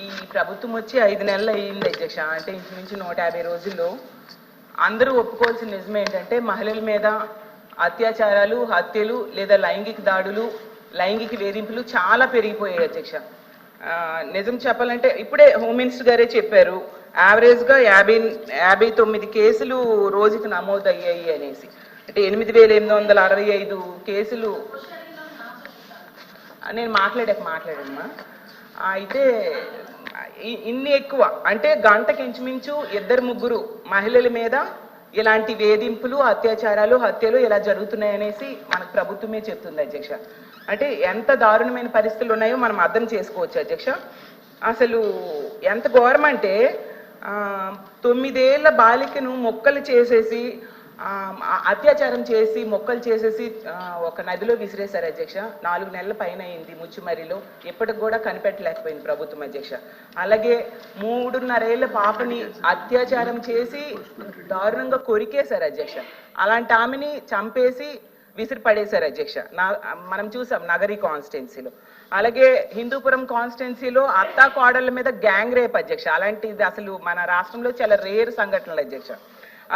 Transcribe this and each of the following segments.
ఈ ప్రభుత్వం వచ్చి 5 నెలలు అయ్యింది అధ్యక్ష. అంటే ఇంచుమించు 150 రోజుల్లో అందరూ ఒప్పుకోవాల్సిన నిజం ఏంటంటే మహిళల మీద అత్యాచారాలు, హత్యలు లేదా లైంగిక దాడులు, లైంగిక వేధింపులు చాలా పెరిగిపోయాయి అధ్యక్ష. నిజం చెప్పాలంటే ఇప్పుడే హోమ్ మినిస్టర్ గారే చెప్పారు, యావరేజ్గా 59 కేసులు రోజుకి నమోదు అయ్యాయి అనేసి. అంటే 8865 కేసులు. నేను మాట్లాడమ్మా. అయితే ఇన్ని ఎక్కువ అంటే గంటకి ఇంచుమించు 2-3 మహిళల మీద ఇలాంటి వేధింపులు, అత్యాచారాలు, హత్యలు ఇలా జరుగుతున్నాయనేసి మనకు ప్రభుత్వమే చెప్తుంది అధ్యక్ష. అంటే ఎంత దారుణమైన పరిస్థితులు ఉన్నాయో మనం అర్థం చేసుకోవచ్చు అధ్యక్ష. అసలు ఎంత ఘోరం అంటే 9 ఏళ్ల బాలికను మొక్కలు చేసేసి అత్యాచారం చేసి మొక్కలు చేసేసి ఒక నదిలో విసిరేశారు అధ్యక్ష. 4 నెలల పైన అయింది ముచ్చుమరిలో. ఇప్పటికి కూడా కనిపెట్టలేకపోయింది ప్రభుత్వం అధ్యక్ష. అలాగే 3.5 ఏళ్ల పాపని అత్యాచారం చేసి దారుణంగా కొరికేశారు అధ్యక్ష. అలాంటి ఆమెని చంపేసి విసిరి పడేశారు అధ్యక్ష. మనం చూసాం నగరి కాన్స్టిట్యున్సీలో. అలాగే హిందూపురం కాన్స్టిట్యున్సీలో అత్తా కోడళ్ళ మీద గ్యాంగ్ రేప్ అధ్యక్ష. అలాంటిది అసలు మన రాష్ట్రంలో చాలా రేర్ సంఘటనలు అధ్యక్ష.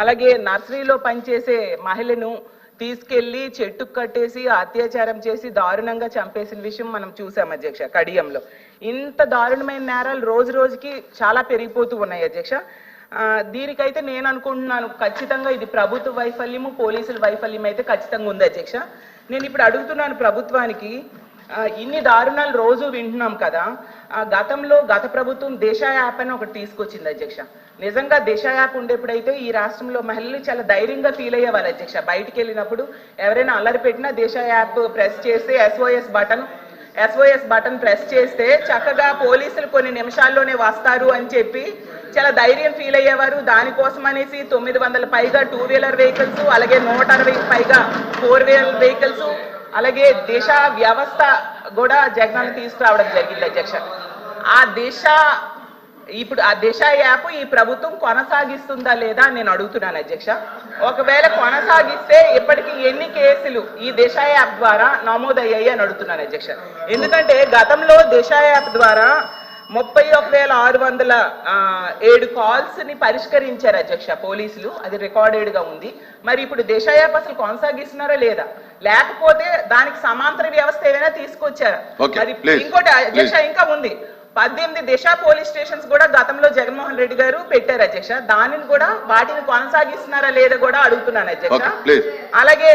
అలాగే నర్సరీలో పనిచేసే మహిళను తీసుకెళ్లి చెట్టుకు కట్టేసి అత్యాచారం చేసి దారుణంగా చంపేసిన విషయం మనం చూసాం అధ్యక్ష కడియంలో. ఇంత దారుణమైన నేరాలు రోజు రోజుకి చాలా పెరిగిపోతూ ఉన్నాయి అధ్యక్ష. దీనికైతే నేను అనుకుంటున్నాను ఖచ్చితంగా ఇది ప్రభుత్వ వైఫల్యము, పోలీసుల వైఫల్యం అయితే ఖచ్చితంగా ఉంది అధ్యక్ష. నేను ఇప్పుడు అడుగుతున్నాను ప్రభుత్వానికి, ఇన్ని దారుణాలు రోజు వింటున్నాం కదా. గతంలో గత ప్రభుత్వం దిశ యాప్ అని ఒకటి తీసుకొచ్చింది అధ్యక్ష. నిజంగా దిశ యాప్ ఉండేప్పుడైతే ఈ రాష్ట్రంలో మహిళలు చాలా ధైర్యంగా ఫీల్ అయ్యేవారు అధ్యక్ష. బయటికి వెళ్ళినప్పుడు ఎవరైనా అల్లరి పెట్టినా దిశ యాప్ ప్రెస్ చేస్తే SOS బటన్ ప్రెస్ చేస్తే చక్కగా పోలీసులు కొన్ని నిమిషాల్లోనే వస్తారు అని చెప్పి చాలా ధైర్యం ఫీల్ అయ్యేవారు. దానికోసం అనేసి 900 పైగా 2-వీలర్ వెహికల్స్, అలాగే 160 పైగా 4-వీలర్ వెహికల్స్, అలాగే దిశ వ్యవస్థ కూడా జగనన్న తీసుకురావడం జరిగింది అధ్యక్ష. ఇప్పుడు ఆ దిశ యాప్ ఈ ప్రభుత్వం కొనసాగిస్తుందా లేదా నేను అడుగుతున్నాను అధ్యక్ష. ఒకవేళ కొనసాగిస్తే ఇప్పటికీ ఎన్ని కేసులు ఈ దిశ యాప్ ద్వారా నమోదయ్యాయి అని అడుగుతున్నాను అధ్యక్ష. ఎందుకంటే గతంలో దిశ యాప్ ద్వారా 31,607 కాల్స్ ని పరిష్కరించారు అధ్యక్ష పోలీసులు. అది రికార్డెడ్ గా ఉంది. మరి ఇప్పుడు దిశ యాప్ అసలు కొనసాగిస్తున్నారా లేదా, లేకపోతే దానికి సమాంతర వ్యవస్థ ఏమైనా తీసుకొచ్చారా? మరి ఇంకోటి అధ్యక్ష ఇంకా ఉంది, 18 దిశ పోలీస్ స్టేషన్స్ కూడా గతంలో జగన్మోహన్ రెడ్డి గారు పెట్టారు అధ్యక్ష. దానిని కూడా వాటిని కొనసాగిస్తున్నారా లేదా కూడా అడుగుతున్నాను అధ్యక్ష. అలాగే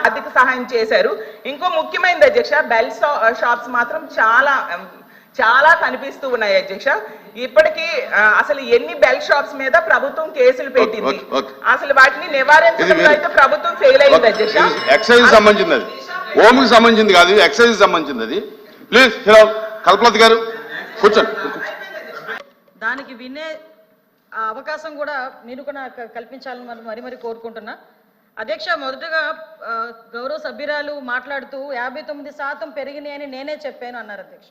ఆర్థిక సహాయం చేశారు. ఇంకో ముఖ్యమైనది అధ్యక్ష, బెల్ షాప్స్ మాత్రం చాలా కనిపిస్తూ ఉన్నాయి అధ్యక్ష. ఇప్పటికీ అసలు ఎన్ని బెల్ షాప్స్ మీద ప్రభుత్వం కేసులు పెట్టింది, అసలు వాటిని నివారించడంలో అయితే ప్రభుత్వం ఫెయిల్ అయింది అధ్యక్ష. ఎక్సైజ్ సంబంధించింది, హోమ్కి సంబంధించింది కాదు, ఎక్సైజ్ సంబంధించింది అది. ప్లీజ్ కల్పలత గారు కూర్చోండి. దానికి వినే అవకాశం కూడా మీరు కూడా కల్పించాలని మరి కోరుకుంటున్నా అధ్యక్ష. మొదటగా గౌరవ సభ్యురాలు మాట్లాడుతూ 59% పెరిగినాయి అని నేనే చెప్పాను అన్నారు అధ్యక్ష.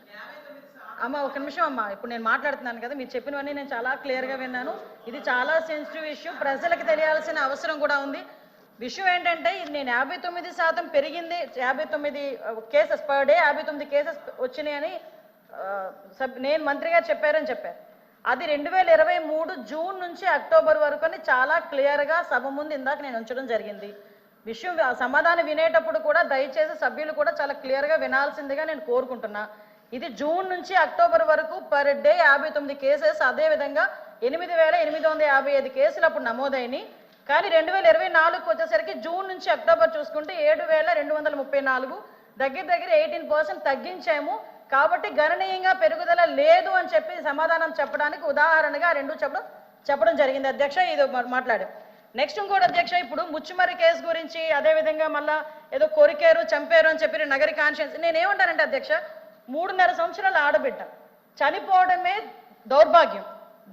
అమ్మ ఒక నిమిషం అమ్మ, ఇప్పుడు నేను మాట్లాడుతున్నాను కదా, మీరు చెప్పినవన్నీ నేను చాలా క్లియర్గా విన్నాను. ఇది చాలా సెన్సిటివ్ ఇష్యూ, ప్రజలకు తెలియాల్సిన అవసరం కూడా ఉంది. విషయం ఏంటంటే నేను 59% పెరిగింది, 59 కేసెస్ పర్ డే 59 కేసెస్ వచ్చినాయని నేను మంత్రి గారు చెప్పారని చెప్పారు. అది 2023 జూన్ నుంచి అక్టోబర్ వరకు అని చాలా క్లియర్గా సభ ముందు ఇందాక నేను ఉంచడం జరిగింది. విషయం సమాధానం వినేటప్పుడు కూడా దయచేసి సభ్యులు కూడా చాలా క్లియర్గా వినాల్సిందిగా నేను కోరుకుంటున్నా. ఇది జూన్ నుంచి అక్టోబర్ వరకు పర్ డే 59 కేసెస్, అదేవిధంగా 8,855 కేసులు అప్పుడు నమోదైనవి. కానీ 2024 వచ్చేసరికి జూన్ నుంచి అక్టోబర్ చూసుకుంటే 7,234, దగ్గర 18% తగ్గించాము. కాబట్టి గణనీయంగా పెరుగుదల లేదు అని చెప్పి సమాధానం చెప్పడానికి ఉదాహరణగా 2 చెప్పడం జరిగింది అధ్యక్ష. ఇది మాట్లాడాం. నెక్స్ట్ ఇంకోటి అధ్యక్ష, ఇప్పుడు ముచ్చుమరి కేసు గురించి, అదేవిధంగా మళ్ళా ఏదో కొరికారు చంపారు అని చెప్పి నగరి కాన్షియన్స్. నేనేమంటానంటే అధ్యక్ష, 3.5 సంవత్సరాల ఆడబిడ్డ చనిపోవడమే దౌర్భాగ్యం.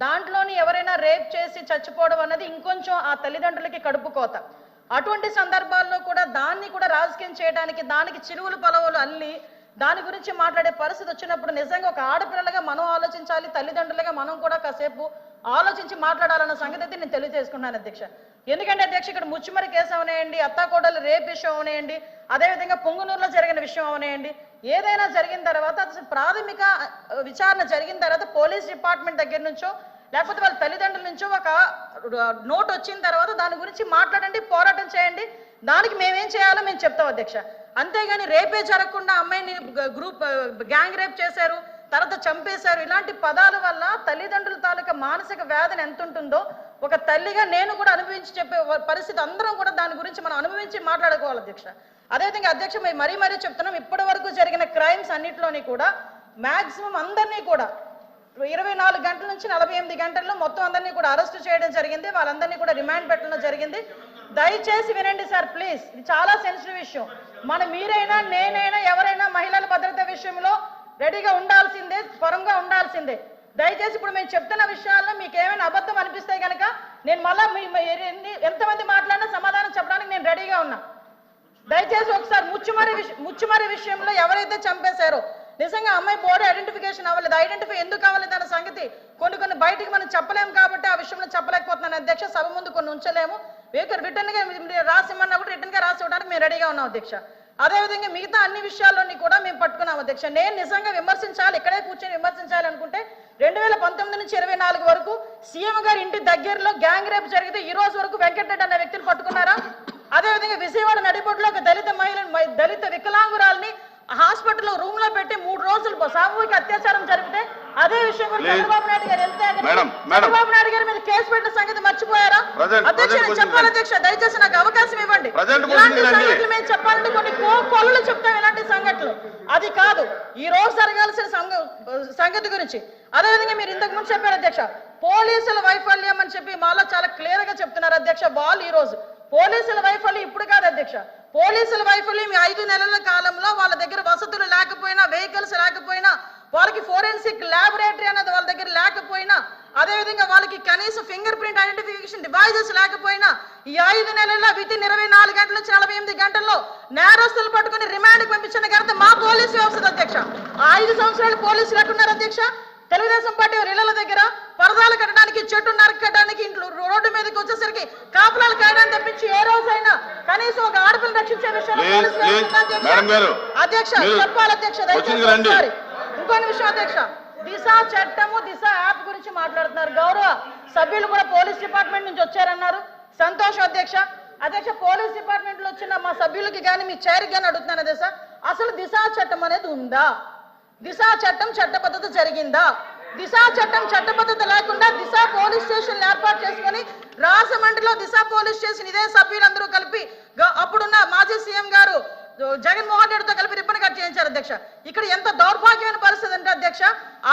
దాంట్లోని ఎవరైనా రేప్ చేసి చచ్చిపోవడం అన్నది ఇంకొంచెం ఆ తల్లిదండ్రులకి కడుపు కోత. అటువంటి సందర్భాల్లో కూడా దాన్ని కూడా రాజకీయం చేయడానికి, దానికి చిరువులు పలవలు అల్లి దాని గురించి మాట్లాడే పరిస్థితి వచ్చినప్పుడు నిజంగా ఒక ఆడపిల్లలుగా మనం ఆలోచించాలి, తల్లిదండ్రులుగా మనం కూడా కాసేపు ఆలోచించి మాట్లాడాలన్న సంగతి అయితే నేను తెలియజేసుకున్నాను అధ్యక్ష. ఎందుకంటే అధ్యక్ష ఇక్కడ ముచ్చుమరి కేసు అవనేయండి, అత్తాకోడలు రేప్ విషయం అవనేయండి, అదేవిధంగా పొంగునూరులో జరిగిన విషయం అవనేయండి, ఏదైనా జరిగిన తర్వాత అసలు ప్రాథమిక విచారణ జరిగిన తర్వాత పోలీస్ డిపార్ట్మెంట్ దగ్గర నుంచో లేకపోతే వాళ్ళ తల్లిదండ్రుల నుంచో ఒక నోట్ వచ్చిన తర్వాత దాని గురించి మాట్లాడండి, పోరాటం చేయండి, దానికి మేమేం చేయాలో మేము చెప్తాం అధ్యక్ష. అంతేగాని రేపే జరగకుండా అమ్మాయిని గ్యాంగ్ రేప్ చేశారు, తర్వాత చంపేశారు, ఇలాంటి పదాల వల్ల తల్లిదండ్రుల తాలూకా మానసిక వేదన ఎంత ఉంటుందో ఒక తల్లిగా నేను కూడా అనుభవించి చెప్పే పరిస్థితి అందరం కూడా దాని గురించి మనం అనుభవించి మాట్లాడుకోవాలి అధ్యక్ష. అదేవిధంగా అధ్యక్ష మేము మరీ చెప్తున్నాం, ఇప్పటి వరకు జరిగిన క్రైమ్స్ అన్నింటిలోని కూడా మాక్సిమం అందరినీ కూడా 24 గంటల నుంచి 48 గంటల్లో మొత్తం అందరినీ కూడా అరెస్ట్ చేయడం జరిగింది, వాళ్ళందరినీ కూడా రిమాండ్ పెట్టడం జరిగింది. దయచేసి వినండి సార్ ప్లీజ్, ఇది చాలా సెన్సిటివ్ విషయం. మీరైనా నేనైనా ఎవరైనా మహిళల భద్రత విషయంలో రెడీగా ఉండాల్సిందే, పరంగా ఉండాల్సిందే. దయచేసి ఇప్పుడు మేము చెప్తున్న విషయాల్లో మీకు ఏమైనా అబద్ధం అనిపిస్తే కనుక నేను మళ్ళా ఎంతమంది మాట్లాడినా సమాధానం చెప్పడానికి నేను రెడీగా ఉన్నా. దయచేసి ఒకసారి ముచ్చుమరి విషయంలో ఎవరైతే చంపేశారో నిజంగా అమ్మాయి బాడీ ఐడెంటిఫికేషన్ అవ్వలేదు, ఐడెంటిఫై ఎందుకు అవ్వలేదు అన్న సంగతి కొన్ని బయటికి మనం చెప్పలేము కాబట్టి ఆ విషయంలో చెప్పలేకపోతున్నాను అధ్యక్ష. సభ ముందు కొన్ని ఉంచలేము, రిటర్న్ గా రాసిమన్నా కూడా రిటర్న్ గా రాసి ఇవ్వడానికి మేము రెడీగా ఉన్నాం అధ్యక్ష. అదేవిధంగా మిగతా అన్ని విషయాల్లోని కూడా మేము పట్టుకున్నాం అధ్యక్ష. నేను నిజంగా విమర్శించాలి, ఇక్కడే కూర్చొని విమర్శించాలి అనుకుంటే 2019 నుంచి 24 వరకు సీఎం గారి ఇంటి దగ్గరలో గ్యాంగ్ రేప్ జరిగితే ఈ రోజు వరకు వెంకటరెడ్డి అనే వ్యక్తిని పట్టుకున్నారా? అదేవిధంగా విజయవాడ నడిబొడ్డులో ఒక దళిత వికలాంగురాల్ని హాస్పిటల్లో రూమ్ లో పెట్టి 3 రోజులు సామూహిక అత్యాచారం జరిగితే అదే విషయం కూడా చంద్రబాబు నాయుడు గారు చంద్రబాబు నాయుడు గారి మీద కేసు పెట్టిన సంగతి మర్చిపోయారా? అధ్యక్ష నేను చెప్పాలి అధ్యక్ష, దయచేసి నాకు అవకాశం ఇవ్వండి. ఇలాంటి సంగతులు మేము చెప్పాలంటే కొన్ని కోళ్ళు చెప్తాం, ఇలాంటి సంఘటనలు అది కాదు ఈ రోజు జరగాల్సిన సంగతి గురించి. అదేవిధంగా మీరు ఇంతకు ముందు చెప్పారు అధ్యక్ష, పోలీసుల వైఫల్యం అని చెప్పి మాలో చాలా క్లియర్ గా చెప్తున్నారు అధ్యక్ష. వాళ్ళు ఈ రోజు పోలీసుల వైఫల్యం ఇప్పుడు కాదు అధ్యక్ష, పోలీసుల వైఫల్యం 5 నెలల కాలంలో వాళ్ళ దగ్గర వసతులు లేకపోయినా, వెహికల్స్ లేకపోయినా, వాళ్ళకి ఫోరెన్సిక్ ల్యాబొరేటరీ అనేది వాళ్ళ దగ్గర లేకపోయినా, అదేవిధంగా వాళ్ళకి కనీసం ఫింగర్ ప్రింట్ ఐడెంటిఫికేషన్ డివైజెస్ లేకపోయినా ఈ 5 నెలల్లో వితిన్ 24 గంటల నుంచి 48 గంటల్లో నేరస్తులు పట్టుకుని రిమాండ్కి పంపించిన ఘనత మా పోలీసు వ్యవస్థ అధ్యక్ష. 5 సంవత్సరాలు పోలీసులు ఎట్టున్నారు అధ్యక్ష? తెలుగుదేశం పార్టీ ఇళ్ల దగ్గర పరదాలు కట్టడానికి, చెట్టు నరకడానికి, ఇంట్లో రోడ్డు మీదకి వచ్చేసరికి కాపులాలు కాయడానికి తప్పించి ఏ రోజైనా కనీసం ఒక ఆడపిల్లని రక్షించే విషయంలో అధ్యక్ష చెప్పాలి అధ్యక్ష. దయచేసి ఇంకొన్ని విషయం అధ్యక్ష, దిశ చట్టము దిశ యాప్ గురించి మాట్లాడుతున్నారు. గౌరవ సభ్యులు కూడా పోలీస్ డిపార్ట్మెంట్ నుంచి వచ్చారన్నారు, సంతోషం అధ్యక్ష. అధ్యక్ష పోలీస్ డిపార్ట్మెంట్ లో వచ్చిన మా సభ్యులకి కానీ మీ చైర్కి కానీ అడుగుతున్నాను అధ్యక్ష, అసలు దిశ చట్టం అనేది ఉందా? దిశ చట్టం చట్టబద్ధత జరిగిందా? దిశ చట్టం చట్టబద్ధత లేకుండా దిశ పోలీస్ స్టేషన్ ఏర్పాటు చేసుకుని రాజమండ్రిలో దిశ పోలీస్ స్టేషన్ ఇదే సభ్యులందరూ కలిపి అప్పుడున్న మాజీ సీఎం గారు జగన్మోహన్ రెడ్డితో కలిపి రిబ్బన్ కట్ చేయించారు అధ్యక్ష. ఇక్కడ ఎంత దౌర్భాగ్యమైన పరిస్థితి అంటే అధ్యక్ష,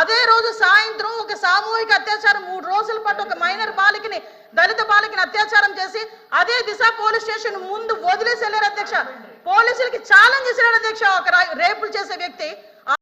అదే రోజు సాయంత్రం ఒక సామూహిక అత్యాచారం 3 రోజుల పాటు ఒక మైనర్ బాలికని, దళిత బాలికని అత్యాచారం చేసి అదే దిశ పోలీస్ స్టేషన్ ముందు వదిలేసి వెళ్ళారు అధ్యక్ష. పోలీసులకి ఛాలెంజ్ చేశారు అధ్యక్ష ఒక రేపులు చేసే వ్యక్తి.